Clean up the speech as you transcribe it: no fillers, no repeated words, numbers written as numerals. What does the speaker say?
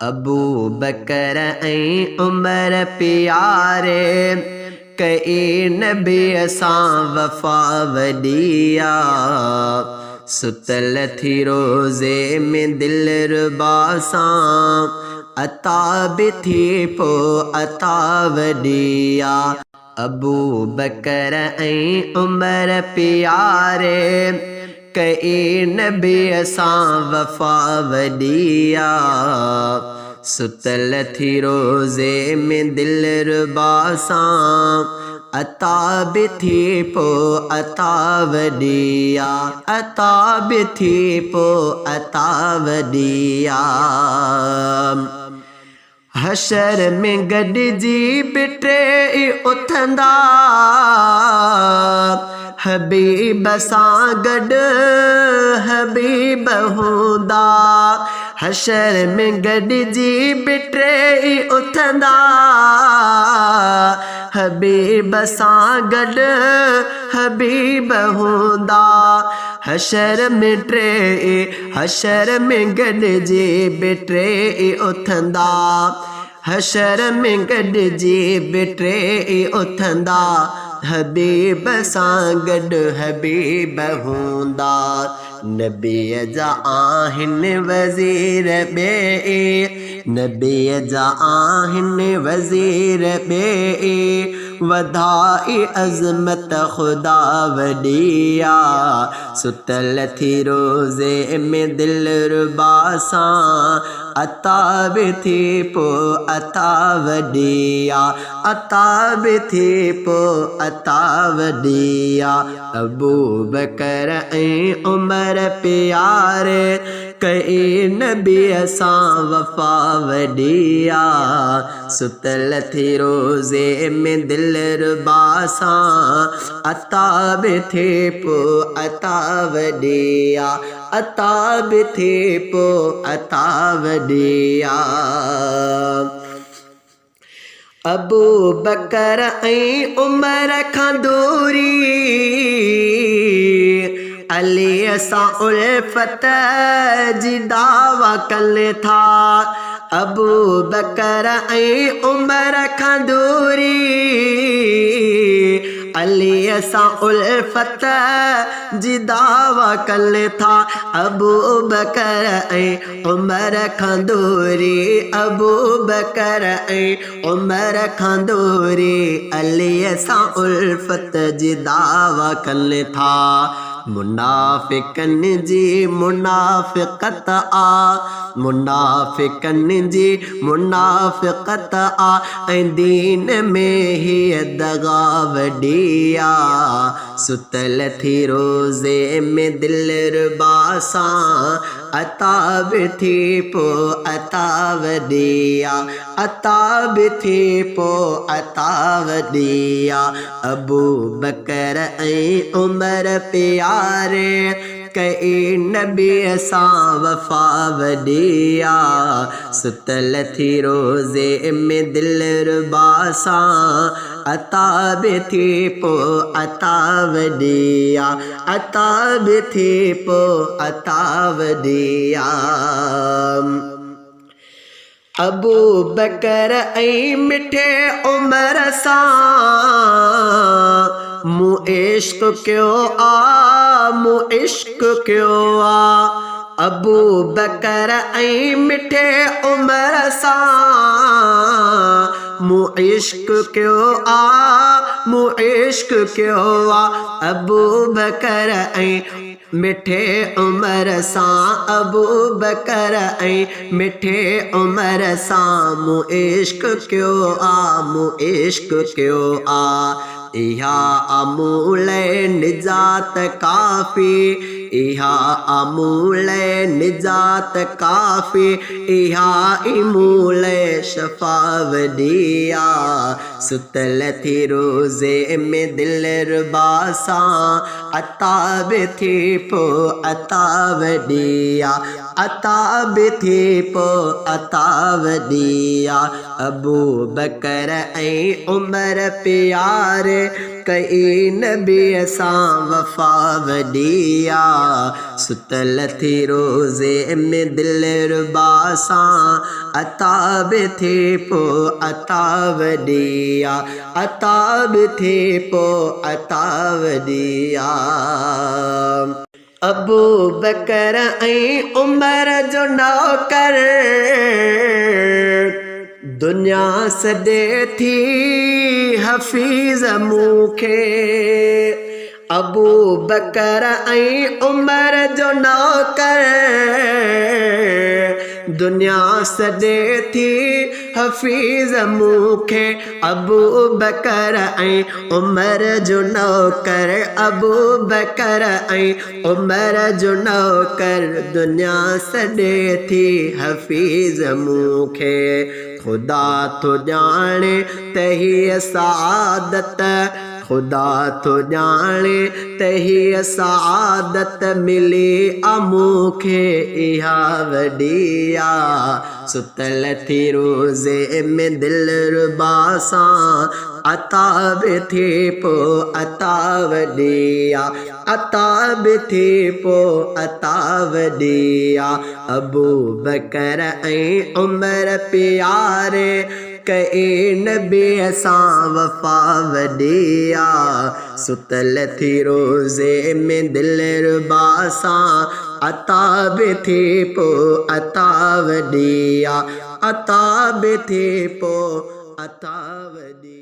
अबू बकर ऐं उमर प्यारे कई नबी सां वफ़ा वॾिया सुतल थी रोज़े में दिलरुबा सां अता बि थी पो अता वॾिया अबू बकर ऐं उमर प्यारे कई नबी सां वफ़ा वॾिया सुतल थी रोज़े में दिलरुबा सां अता बि थी पो अता वॾिया अता बि थी पो अता वॾिया हशर में गॾिजी बिटे उथंदा हबीब सां गॾु हबीब हूंदा हशर में गॾिजी बिटे उथंदा हबीब सां गॾु हबीब हूंदा हशर में गॾिजी बिटे उथंदा हशर में गॾिजी बिटे उथंदा हबीब सां गॾु हबीब हूंदा नबीअ जा आहिनि वज़ीर ॿे नबीअ जा आहिनि वज़ीर ॿे वधाई अज़मत ख़ुदा वॾिया सुतल थी रोज़े में दिलरुबा सां अता बि थी पो अता वॾिया अता बि थी पो अता वॾिया अबू बकर ऐं उमर प्यारे कई नबी सां वफ़ा वॾिया सुतल थी रोज़े में दिलरुबा सां अता बि थी पो अता वॾिया अता बि थी पो अता वॾिया अबू बकर ऐं उमर खां दूरी अलीअ सां उल्फत जी दावा कनि था अबू बकर ऐं उमर खां दूरी अलीअ सां उल्फत जी दावा कनि था अबू बकर ऐं उमर खां दूरी अबू बकर ऐं उमर खां दूरी अलीअ सां उल्फत जी दावा कनि था मुनाफ़िकनि जी मुनाफ़िक़त मुनाफ़िकनि जी मुनाफ़िक़त ऐं दीन में हीअ दगा वॾिया सुतल थी रोज़े में दिलरुबा सां अता बि थी पो अता वॾिया अता बि थी पो अता वॾिया अबू बकर ऐं उमर प्यारे कई नबी सां वफ़ा वॾिया सुतल थी रोज़े में दिलरुबा सां अता बि थी पो अता वॾिया अता बि थी पो अता वॾिया अबू बकर ऐं मिठे उमर सां मूं इश्क कयो मूं इश्क कयो अबू बकर ऐं मिठे उमर सां मूं इश्क कयो मूं इश्क कयो अबू बकर ऐं मिठे उमर सां अबू बकर ऐं मिठे उमर सां मूं इश्क कयो मूं इश्क कयो इहा अमूल निजात काफ़ी इहा अमूल निजात काफ़ी इहा इमूल शफ़ा वॾिया सुतल थी रोज़े में दिलरुबा सां अता बि थी पोइ अता वॾी आहे अता बि थी पोइ अता वॾी आहे अबू बकर ऐं उमर प्यारे कई नबीअ सां वफ़ा वॾी आहे सुतल थी रोज़े में दिलरुबा सां अता बि थी पोइ अता वॾी आहे अता बि थी पोइ अता वॾी आहे अबू बकर ऐं उमर जो नौकर दुनिया सॾे थी हफ़ीज़ मूंखे अबू बकर ऐं उमर जो नौकर दुनिया सॾे थी हफ़ीज़ मूंखे अबू बकर ऐं उमर जो नौकर अबू बकर ऐं उमर जो नौकर दुनिया सॾे थी हफ़ीज़ मूंखे खुदा तो ॼाणे त हीअ सआदत खुदा तो ॼाणे त हीअ सआदत मिली मूंखे इहा वॾी आहे सुतल थी रोज़े में दिलरुबा सां अता बि थी पोइ अता वॾी आहे अता बि थी पोइ अता वॾी आहे अबू बकर ऐं उमर प्यारे कई नबीअ सां वफ़ा वॾी आहे सुतल थी रोज़े में दिलरुबा सां अता बि थी पोइ अता वॾी आहे अता बि थी पोइ अता वॾी